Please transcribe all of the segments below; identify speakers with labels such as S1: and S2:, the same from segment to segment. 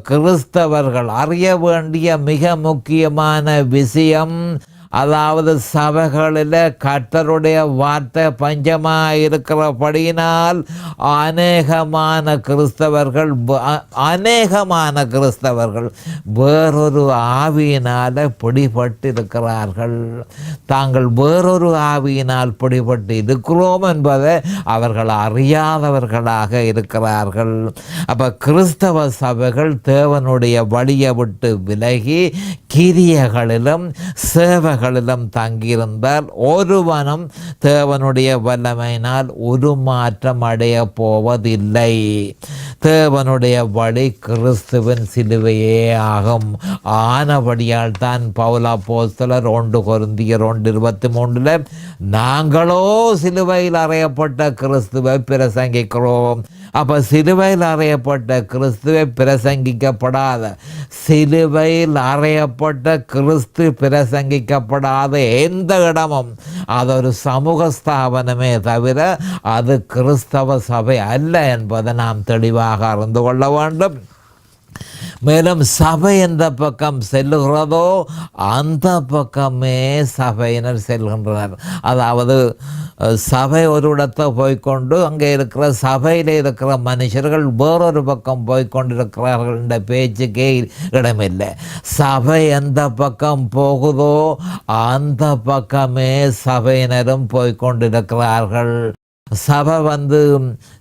S1: கிறிஸ்தவர்கள் அறிய வேண்டிய மிக முக்கியமான விஷயம், அதாவது சபைகளில் கர்த்தருடைய வார்த்தை பஞ்சமாக இருக்கிறபடியினால் அநேகமான கிறிஸ்தவர்கள் வேறொரு ஆவியினால் பிடிபட்டு இருக்கிறார்கள். தாங்கள் வேறொரு ஆவியினால் பிடிபட்டு இருக்கிறோம் என்பதை அவர்கள் அறியாதவர்களாக இருக்கிறார்கள். அப்போ கிறிஸ்தவ சபைகள் தேவனுடைய வழியை விட்டு விலகி கிரியைகளிலும் சேவைகளிலும் தங்கியிருந்தால் ஒருவனும் தேவனுடைய வல்லமையினால் உருமாற்றம் அடைய போவதில்லை. தேவனுடைய வழி கிறிஸ்துவின் சிலுவையே ஆகும். ஆனபடியால் தான் பவுல் அப்போஸ்தலர் 1 கொரிந்தியர் 1:23 நாங்களோ சிலுவையில் அறையப்பட்ட கிறிஸ்துவை பிரசங்கிக்கிறோம். அப்போ சிலுவையில் அறையப்பட்ட கிறிஸ்துவை பிரசங்கிக்கப்படாத, சிலுவையில் அறையப்பட்ட கிறிஸ்து பிரசங்கிக்கப்படாத எந்த இடமும் அது ஒரு சமூக ஸ்தாபனமே தவிர அது கிறிஸ்தவ சபை அல்ல என்பதை நாம் தெளிவாக அறிந்து கொள்ள வேண்டும். மேலும் சபை எந்த பக்கம் செல்லுகிறதோ அந்த பக்கமே சபையினர் செல்கின்றனர். அதாவது சபை ஒரு இடத்தை போய்கொண்டு அங்கே இருக்கிற சபையில் இருக்கிற மனுஷர்கள் வேறொரு பக்கம் போய்கொண்டிருக்கிறார்கள் என்ற பேச்சுக்கே இடமில்லை. சபை எந்த பக்கம் போகுதோ அந்த பக்கமே சபையினரும் போய்கொண்டிருக்கிறார்கள். சபை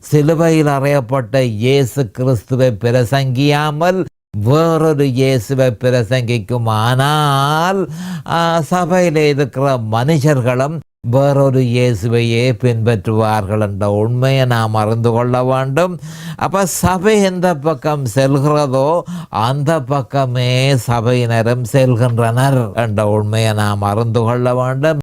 S1: சிலுவையில் அறையப்பட்ட இயேசு கிறிஸ்துவை பிரசங்கியாமல் வேறொரு இயேசுவை பிரசங்கிக்கும். ஆனால் சபையில் இருக்கிற மனுஷர்களும் வேறொரு இயேசுவையே பின்பற்றுவார்கள் என்ற உண்மையை நாம் அறிந்து கொள்ள வேண்டும். அப்போ சபை எந்த பக்கம் செல்கிறதோ அந்த பக்கமே சபையினரும் செல்கின்றனர் என்ற உண்மையை நாம் அறிந்து கொள்ள வேண்டும்.